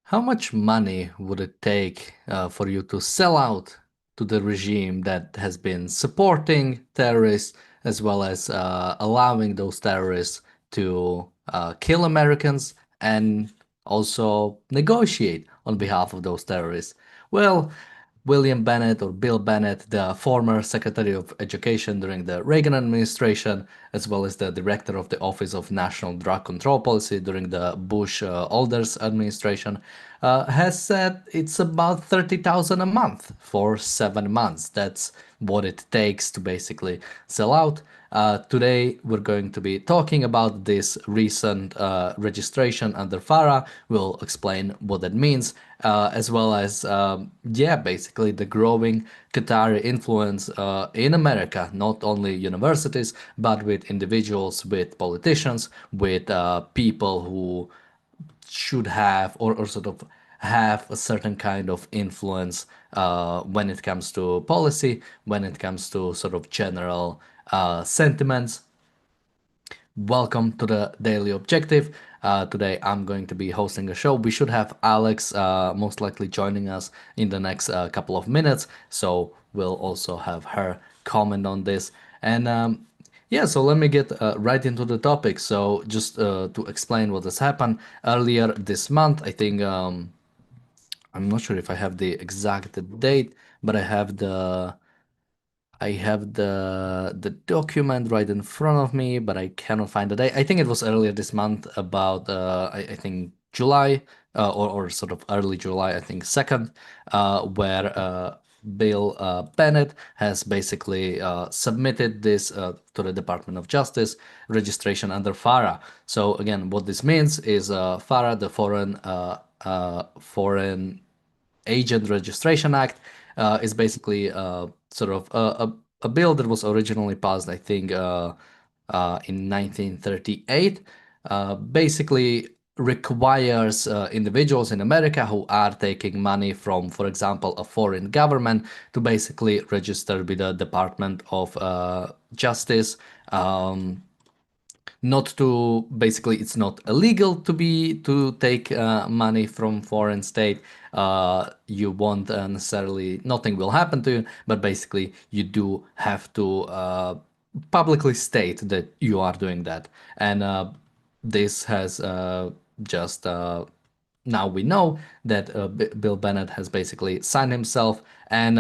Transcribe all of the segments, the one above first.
How much money would it take for you to sell out to the regime that has been supporting terrorists as well as allowing those terrorists to kill Americans and also negotiate on behalf of those terrorists? Well, William Bennett or Bill Bennett, the former Secretary of Education during the Reagan administration, as well as the director of the Office of National Drug Control Policy during the Bush Alders administration, has said it's about 30,000 a month for 7 months. That's what it takes to basically sell out. Today, we're going to be talking about this recent registration under FARA. We'll explain what that means, as well as, yeah, basically the growing Qatari influence in America, not only universities, but with individuals, with politicians, with people who should have or sort of have a certain kind of influence when it comes to policy, when it comes to sort of general sentiments. Welcome to the Daily Objective. Today I'm going to be hosting a show. We should have Alex most likely joining us in the next couple of minutes, so we'll also have her comment on this. And yeah, so let me get right into the topic. So just to explain what has happened earlier this month, I think I'm not sure if I have the exact date, but I have the document right in front of me, but I cannot find the date. I think it was earlier this month, about I think July or sort of early July, I think 2nd, where Bill Bennett has basically submitted this to the Department of Justice registration under FARA. So again, what this means is FARA, the Foreign Agent Registration Act, is basically sort of a bill that was originally passed, I think, in 1938. Basically requires individuals in America who are taking money from, for example, a foreign government to basically register with the Department of Justice. Not to basically, it's not illegal to take money from foreign state. You won't necessarily, nothing will happen to you, but basically you do have to publicly state that you are doing that. And this has just now we know that Bill Bennett has basically signed himself, and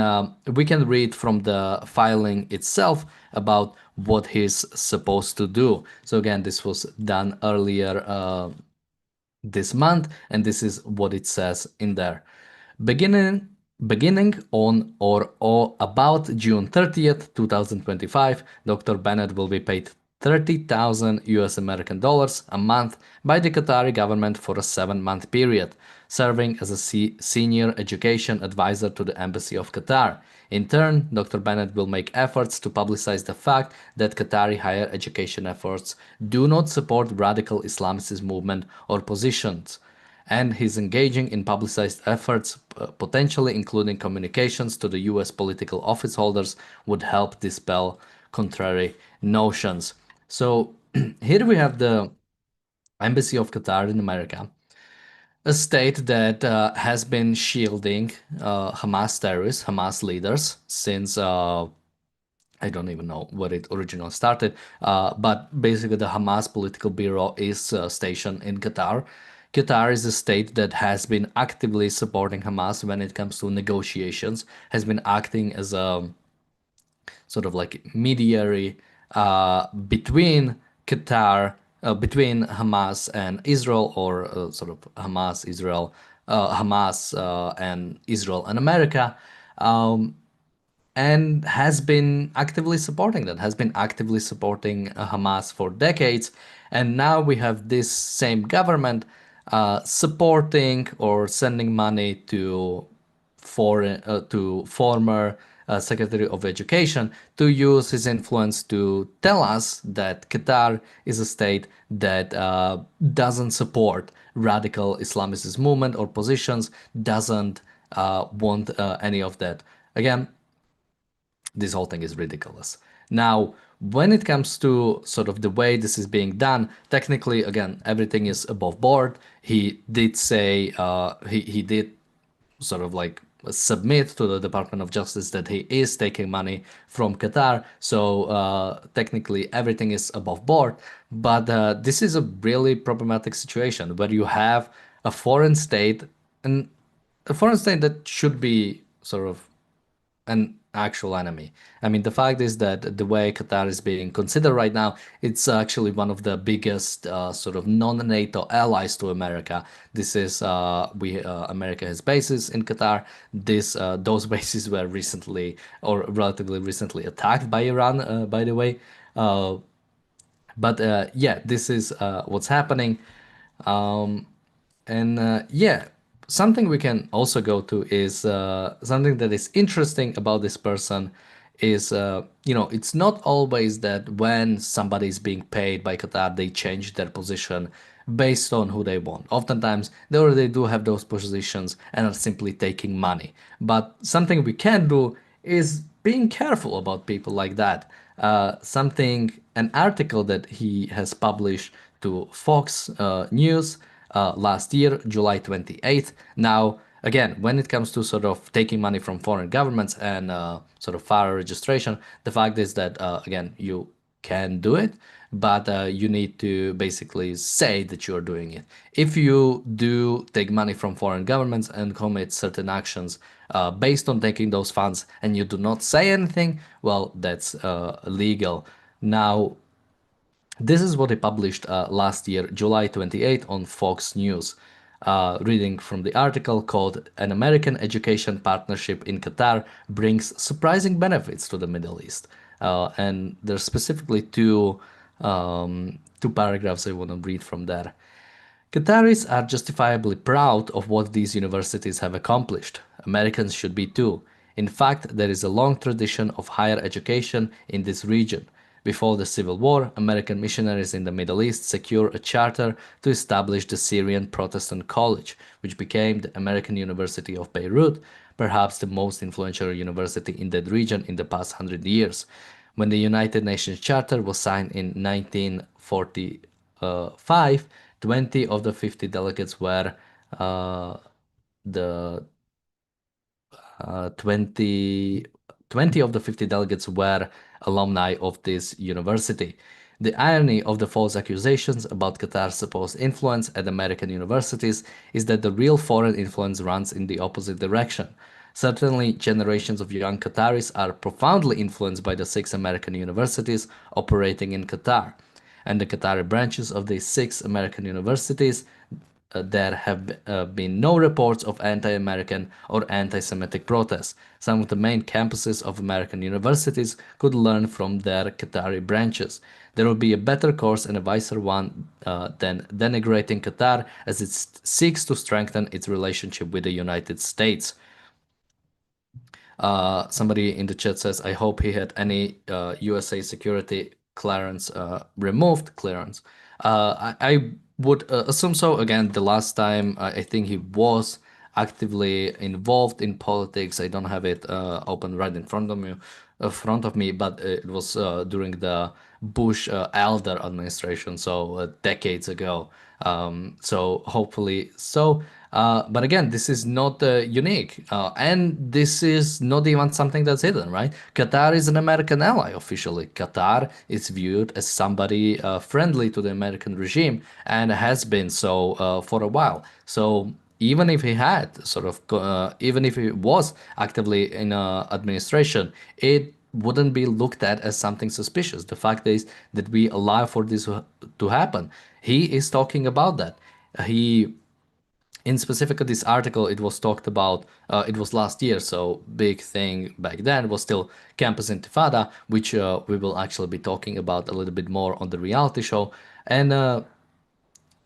we can read from the filing itself about what he's supposed to do. So again, this was done earlier this month, and this is what it says in there. Beginning on or about June 30th, 2025, Dr. Bennett will be paid 30,000 US American dollars a month by the Qatari government for a 7-month period, serving as a senior education advisor to the Embassy of Qatar. In turn, Dr. Bennett will make efforts to publicize the fact that Qatari higher education efforts do not support radical Islamicist movement or positions, and he's engaging in publicized efforts, potentially including communications to the US political office holders, would help dispel contrary notions. So here we have the Embassy of Qatar in America, a state that has been shielding Hamas terrorists, Hamas leaders, since I don't even know where it originally started, but basically the Hamas political bureau is stationed in Qatar. Qatar is a state that has been actively supporting Hamas when it comes to negotiations, has been acting as a sort of like mediary between Qatar, between Hamas and Israel, or sort of Hamas, Israel, Hamas and Israel and America. And has been actively supporting that, has been actively supporting Hamas for decades. And now we have this same government supporting or sending money to former Secretary of Education to use his influence to tell us that Qatar is a state that doesn't support radical Islamicist movement or positions, doesn't want any of that. Again, this whole thing is ridiculous. Now, When it comes to sort of the way this is being done, technically, again, everything is above board. He did say he did sort of like submit to the Department of Justice that he is taking money from Qatar. So technically everything is above board. But this is a really problematic situation where you have a foreign state and a foreign state that should be sort of an actual enemy. I mean, the fact is that the way Qatar is being considered right now, it's actually one of the biggest sort of non-NATO allies to America. This is we America has bases in Qatar. This those bases were recently or relatively recently attacked by Iran, by the way. Uh, but yeah, this is what's happening. Um, and yeah, something we can also go to is something that is interesting about this person is, it's not always that when somebody is being paid by Qatar, they change their position based on who they want. Oftentimes, they already do have those positions and are simply taking money. But something we can do is being careful about people like that. An article that he has published to Fox News last year, July 28th. Now, again, when it comes to sort of taking money from foreign governments and sort of FARA registration, the fact is that, again, you can do it, but you need to basically say that you're doing it. If you do take money from foreign governments and commit certain actions based on taking those funds and you do not say anything, well, that's legal. Now, this is what he published last year, July 28 on Fox News. Reading from the article called An American Education Partnership in Qatar Brings Surprising Benefits to the Middle East. And there's specifically two paragraphs I want to read from there. Qataris are justifiably proud of what these universities have accomplished. Americans should be too. In fact, there is a long tradition of higher education in this region. Before the Civil War, American missionaries in the Middle East secured a charter to establish the Syrian Protestant College, which became the American University of Beirut, perhaps the most influential university in that region in the past 100 years. When the United Nations Charter was signed in 1945, 20 of the 50 delegates were uh, the 20, 20 of the 50 delegates were alumni of this university. The irony of the false accusations about Qatar's supposed influence at American universities is that the real foreign influence runs in the opposite direction. Certainly, generations of young Qataris are profoundly influenced by the six American universities operating in Qatar, and the Qatari branches of these six American universities there have been no reports of anti-American or anti-Semitic protests. Some of the main campuses of American universities could learn from their Qatari branches. There will be a better course and a wiser one than denigrating Qatar as it seeks to strengthen its relationship with the United States. Somebody in the chat says, I hope he had any USA security clearance removed clearance. I would assume so. Again, the last time I think he was actively involved in politics. I don't have it open right in front of me, but it was during the Bush elder administration, so decades ago. So hopefully so. But again, this is not unique, and this is not even something that's hidden, right? Qatar is an American ally officially. Qatar is viewed as somebody friendly to the American regime and has been so for a while. So even if he had even if he was actively in administration, it wouldn't be looked at as something suspicious. The fact is that we allow for this to happen. He is talking about that. He in specific this article it was talked about it was last year, so big thing back then was still campus intifada, which we will actually be talking about a little bit more on the reality show. And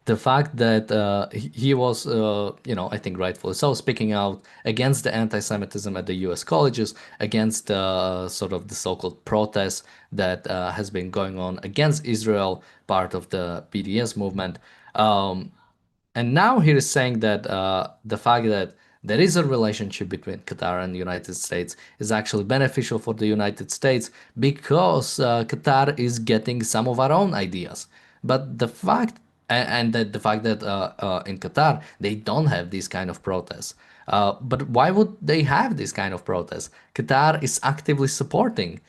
the fact that he was, I think rightfully so, speaking out against the anti-Semitism at the U.S. colleges, against sort of the so-called protests that has been going on against Israel, part of the BDS movement. And now he is saying that the fact that there is a relationship between Qatar and the United States is actually beneficial for the United States because Qatar is getting some of our own ideas. But the fact and that the fact that in Qatar they don't have these kind of protests. But why would they have this kind of protests? Qatar is actively supporting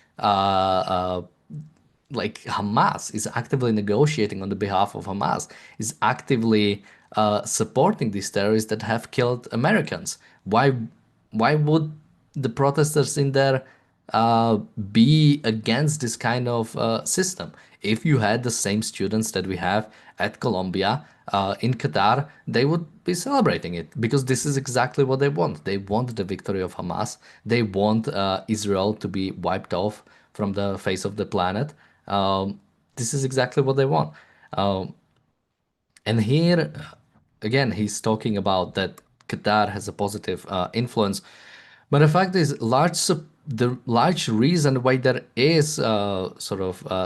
like Hamas, is actively negotiating on the behalf of Hamas, is actively supporting these terrorists that have killed Americans. Why would the protesters in there uh, be against this kind of system? If you had the same students that we have at Columbia in Qatar, they would be celebrating it because this is exactly what they want. They want the victory of Hamas. They want Israel to be wiped off from the face of the planet. This is exactly what they want. Um, and here, again, he's talking about that Qatar has a positive influence. But the fact is, the large reason why there is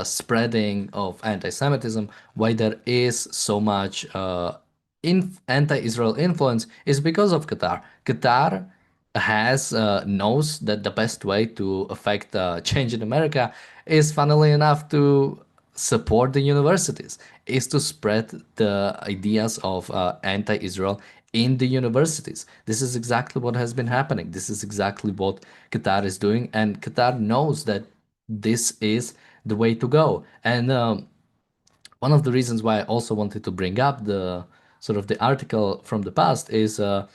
spreading of anti-Semitism, why there is so much anti-Israel influence, is because of Qatar. Qatar has knows that the best way to affect change in America is, funnily enough, to support the universities, is to spread the ideas of anti-Israel in the universities. This is exactly what has been happening. This is exactly what Qatar is doing, and Qatar knows that this is the way to go. And one of the reasons why I also wanted to bring up the sort of the article from the past is that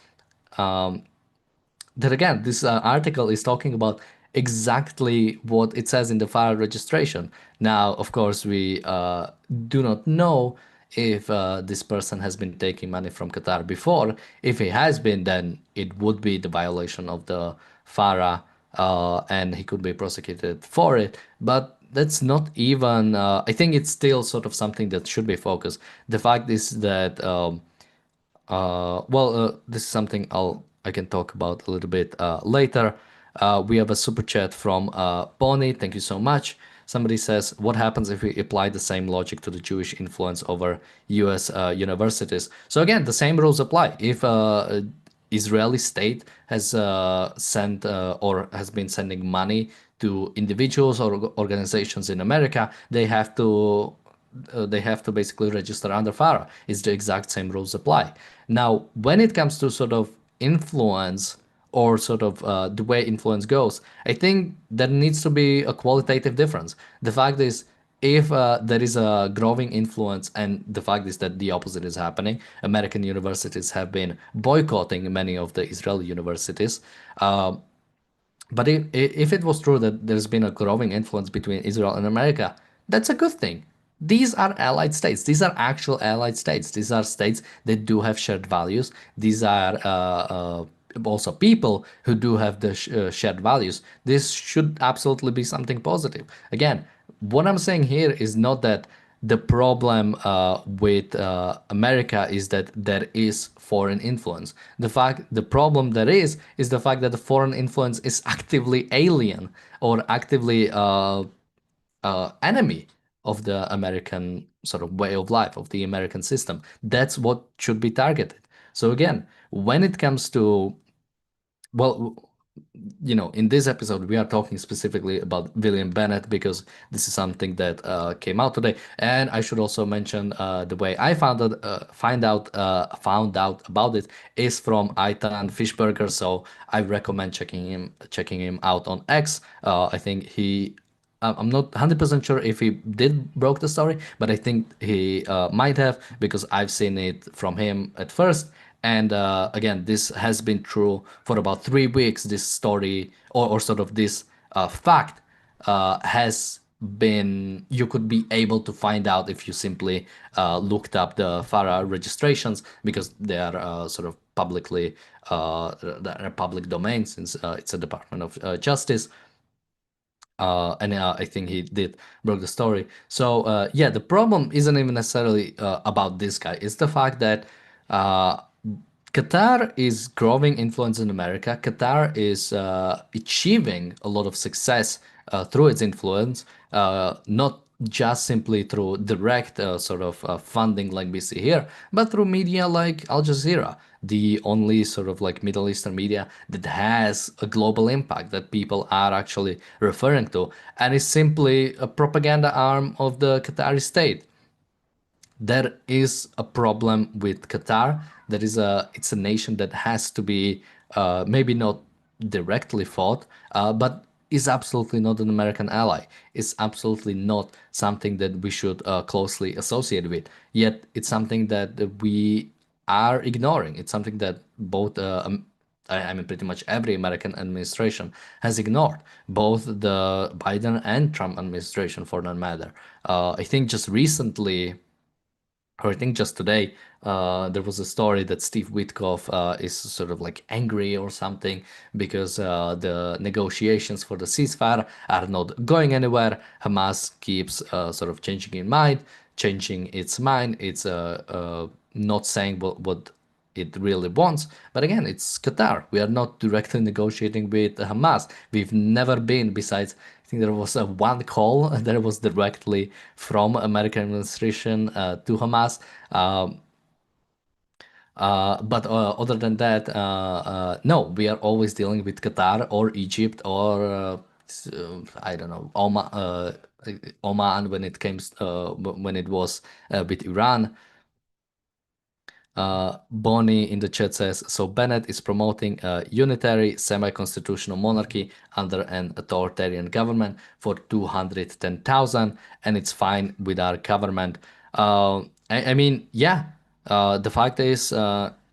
again, this article is talking about exactly what it says in the FARA registration. Now, of course, we do not know if this person has been taking money from Qatar before. If he has been, then it would be the violation of the FARA, and he could be prosecuted for it. But that's not even, I think it's still sort of something that should be focused. The fact is that this is something I can talk about a little bit later. We have a super chat from Bonnie. Thank you so much. Somebody says, "What happens if we apply the same logic to the Jewish influence over U.S. Universities?" So again, the same rules apply. If Israeli state has sent or has been sending money to individuals or organizations in America, they have to basically register under FARA. It's the exact same rules apply. Now, when it comes to sort of influence or sort of the way influence goes, I think there needs to be a qualitative difference. The fact is, if there is a growing influence, and the fact is that the opposite is happening, American universities have been boycotting many of the Israeli universities. But if it was true that there's been a growing influence between Israel and America, that's a good thing. These are allied states. These are actual allied states. These are states that do have shared values. These are also people who do have the shared values. This should absolutely be something positive. Again, what I'm saying here is not that the problem with America is that there is foreign influence. The problem there is the fact that the foreign influence is actively alien or actively enemy of the American sort of way of life, of the American system. That's what should be targeted. So again, when it comes to, well, in this episode, we are talking specifically about William Bennett because this is something that came out today. And I should also mention the way I found out about it is from Aitan Fishburger. So I recommend checking him out on X. I think I'm not 100% sure if he did broke the story, but I think he might have because I've seen it from him at first. And again, this has been true for about 3 weeks. This story or sort of this fact has been, you could be able to find out if you simply looked up the FARA registrations because they are sort of publicly, they're public domain since it's a Department of Justice. And I think he did broke the story. So yeah, the problem isn't even necessarily about this guy. It's the fact that uh, Qatar is growing influence in America. Qatar is achieving a lot of success through its influence, not just simply through direct funding like we see here, but through media like Al Jazeera, the only sort of like Middle Eastern media that has a global impact that people are actually referring to, and is simply a propaganda arm of the Qatari state. There is a problem with Qatar. It's a nation that has to be maybe not directly fought, but is absolutely not an American ally. It's absolutely not something that we should closely associate with. Yet it's something that we are ignoring. It's something that both I mean, pretty much every American administration has ignored, both the Biden and Trump administration for that matter. I think just recently, or I think just today, there was a story that Steve Witkoff is sort of like angry or something because the negotiations for the ceasefire are not going anywhere. Hamas keeps sort of changing its mind. It's not saying what it really wants. But again, it's Qatar. We are not directly negotiating with Hamas. We've never been, besides, I think there was a one call that was directly from American administration to Hamas. But other than that, no, we are always dealing with Qatar or Egypt or I don't know, Oman when it came when it was with Iran. Bonnie in the chat says, so Bennett is promoting a unitary semi-constitutional monarchy under an authoritarian government for 210,000, and it's fine with our government. I mean, yeah, the fact is,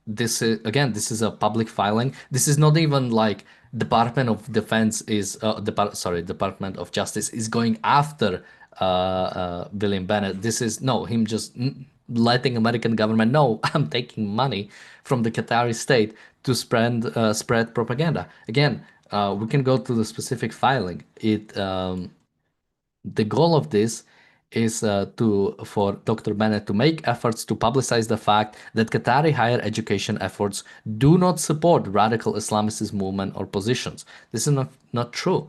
this is a public filing. This is not even like Department of Defense is, Department of Justice is going after William Bennett. This is no him just letting American government know I'm taking money from the Qatari state to spread propaganda. Again, we can go to the specific filing. The goal of this is to for Dr. Bennett to make efforts to publicize the fact that Qatari higher education efforts do not support radical Islamist movement or positions. This is not true.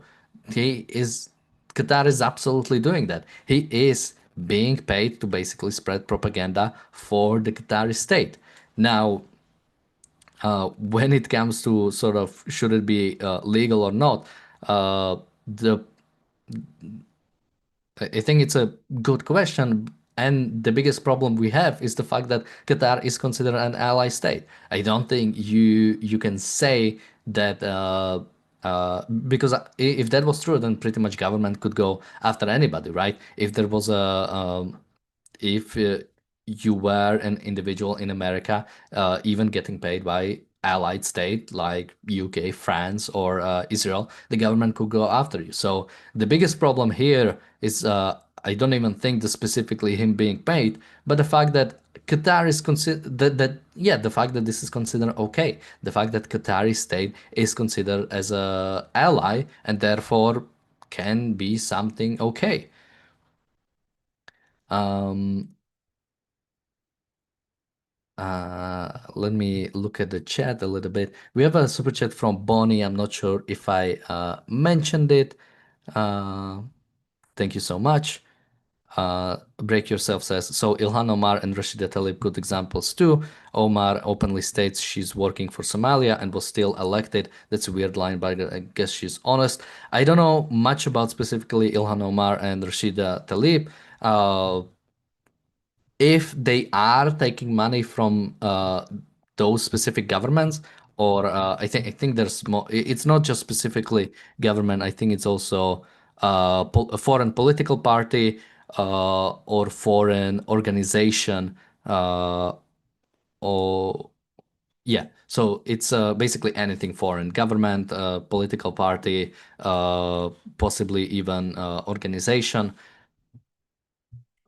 He is Qatar is absolutely doing that. He is being paid to basically spread propaganda for the Qatari state. Now, when it comes to sort of should it be legal or not, the I think it's a good question. And the biggest problem we have is the fact that Qatar is considered an ally state. I don't think you can say that because if that was true, then pretty much government could go after anybody, right? If there was if you were an individual in America, even getting paid by allied state like UK, France, or Israel, the government could go after you. So the biggest problem here is I don't even think the specifically him being paid, but the fact that Qatar is considered the fact that this is considered okay, the fact that Qatari state is considered as a ally and therefore can be something okay. Um, Let me look at the chat a little bit. We have a super chat from Bonnie. I'm not sure if I mentioned it. Uh, Thank you so much. Break Yourself says, so Ilhan Omar and Rashida Tlaib good examples too. Omar openly states she's working for Somalia and was still elected. That's a weird line, but I guess she's honest. I don't know much about specifically Ilhan Omar and Rashida Tlaib. If they are taking money from those specific governments, or I think there's more. It's not just specifically government. I think it's also a foreign political party or foreign organization, or yeah. So it's basically anything foreign government, political party, possibly even organization,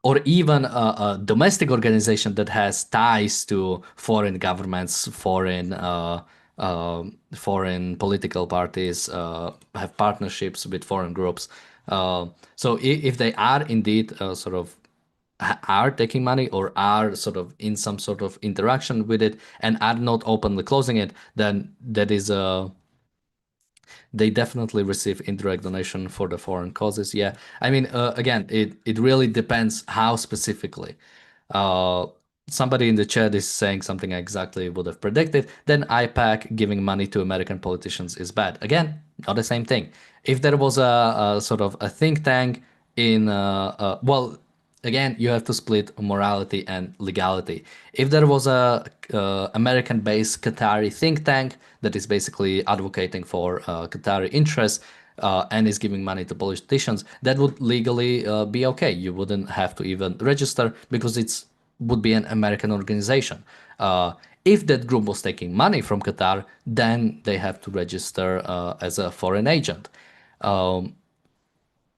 or even a domestic organization that has ties to foreign governments, foreign political parties, have partnerships with foreign groups. So if they are indeed sort of are taking money or are sort of in some sort of interaction with it and are not openly closing it, then that is a They definitely receive indirect donation for the foreign causes. Yeah, I mean, again, it really depends how specifically. Uh, Somebody in the chat is saying something I exactly would have predicted. Then IPAC giving money to American politicians is bad. Again, not the same thing. If there was a sort of a think tank in, well, again, you have to split morality and legality. If there was a American-based Qatari think tank that is basically advocating for Qatari interests and is giving money to politicians, that would legally be okay. You wouldn't have to even register because it's would be an American organization. If that group was taking money from Qatar, then they have to register as a foreign agent. Um,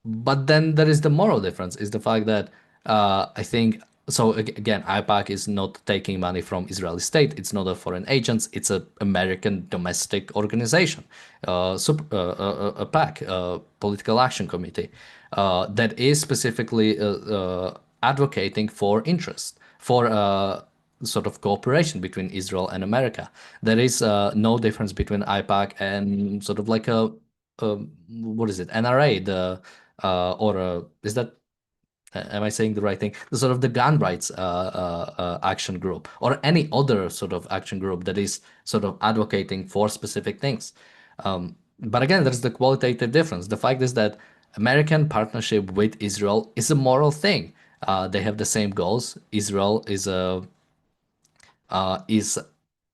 but then there is the moral difference is the fact that I think so again IPAC is not taking money from Israeli state. It's not a foreign agents. It's a American domestic organization, a PAC, Political Action Committee, that is specifically advocating for interest for sort of cooperation between Israel and America. There is no difference between IPAC and sort of like a what is it NRA or is that am I saying the right thing? The sort of the gun rights action group or any other sort of action group that is sort of advocating for specific things. But again, there's the qualitative difference. The fact is that American partnership with Israel is a moral thing. They have the same goals. Israel is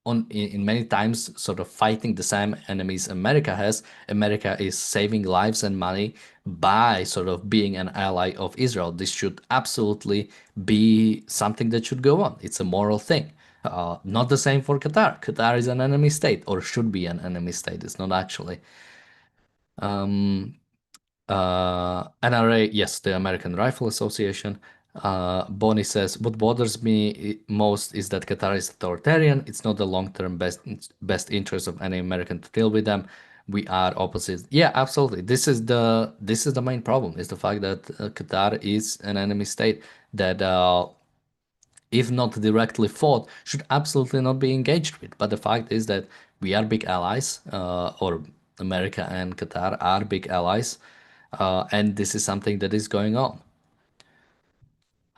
on in many times sort of fighting the same enemies America has. America is saving lives and money by sort of being an ally of Israel. This should absolutely be something that should go on. It's a moral thing. Not the same for Qatar. Qatar is an enemy state or should be an enemy state. It's not actually. Um, NRA, yes, the American Rifle Association. Bonnie says, what bothers me most is that Qatar is authoritarian. It's not the long-term best interest of any American to deal with them. We are opposites. Yeah, absolutely. This is the main problem is the fact that Qatar is an enemy state that if not directly fought, should absolutely not be engaged with. But the fact is that we are big allies, or America and Qatar are big allies, and this is something that is going on.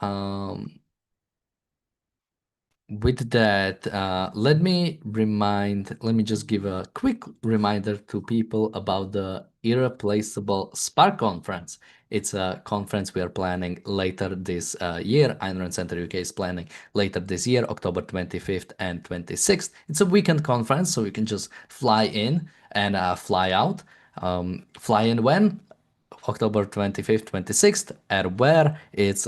Um, with that, let me just give a quick reminder to people about the Irreplaceable Spark Conference. It's a conference we are planning later this year. Ayn Rand Center UK is planning later this year, October 25th and 26th. It's a weekend conference, so you can just fly in and fly out. Fly in when? October 25th, 26th, at where? It's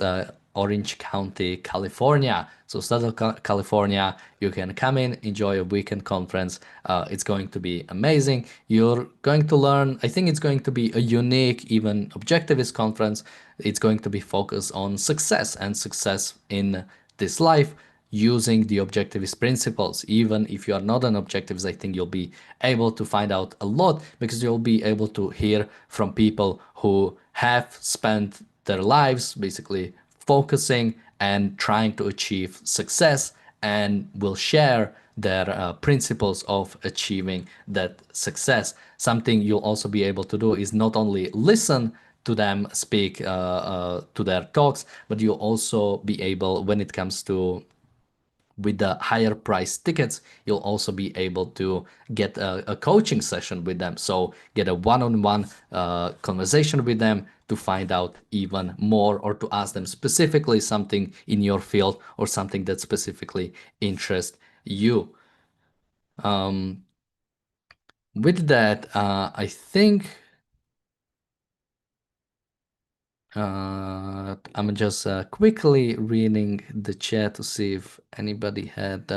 Orange County, California. So Southern California, you can come in, enjoy a weekend conference. It's going to be amazing. You're going to learn, I think it's going to be a unique, even objectivist conference. It's going to be focused on success and success in this life using the objectivist principles. Even if you are not an objectivist, I think you'll be able to find out a lot because you'll be able to hear from people who have spent their lives basically focusing and trying to achieve success and will share their principles of achieving that success. Something you'll also be able to do is not only listen to them speak to their talks, but you'll also be able, when it comes to with the higher price tickets, you'll also be able to get a coaching session with them. So get a one-on-one conversation with them to find out even more or to ask them specifically something in your field or something that specifically interests you. With that, I think I'm just quickly reading the chat to see if anybody had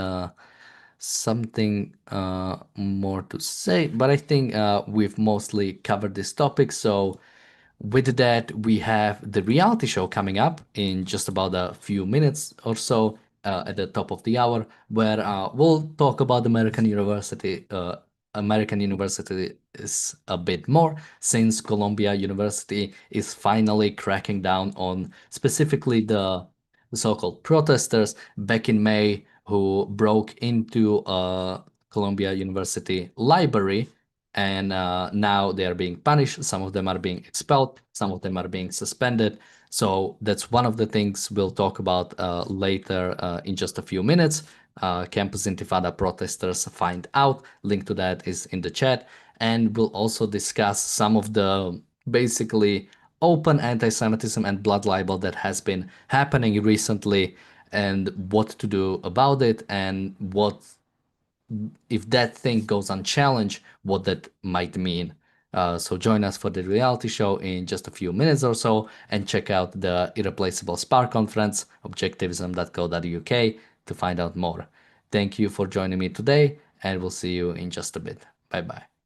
something more to say, but I think we've mostly covered this topic. So with that, we have the reality show coming up in just about a few minutes or so at the top of the hour, where we'll talk about American University. American University is a bit more since Columbia University is finally cracking down on specifically the so-called protesters back in May who broke into Columbia University library and now they are being punished. Some of them are being expelled, some of them are being suspended. So that's one of the things we'll talk about later in just a few minutes. Campus Intifada protesters find out. Link to that is in the chat. And we'll also discuss some of the basically open anti-Semitism and blood libel that has been happening recently, and what to do about it, and what, if that thing goes unchallenged, what that might mean. So join us for the reality show in just a few minutes or so, and check out the Irreplaceable Spark conference, objectivism.co.uk, to find out more. Thank you for joining me today, and we'll see you in just a bit. Bye bye.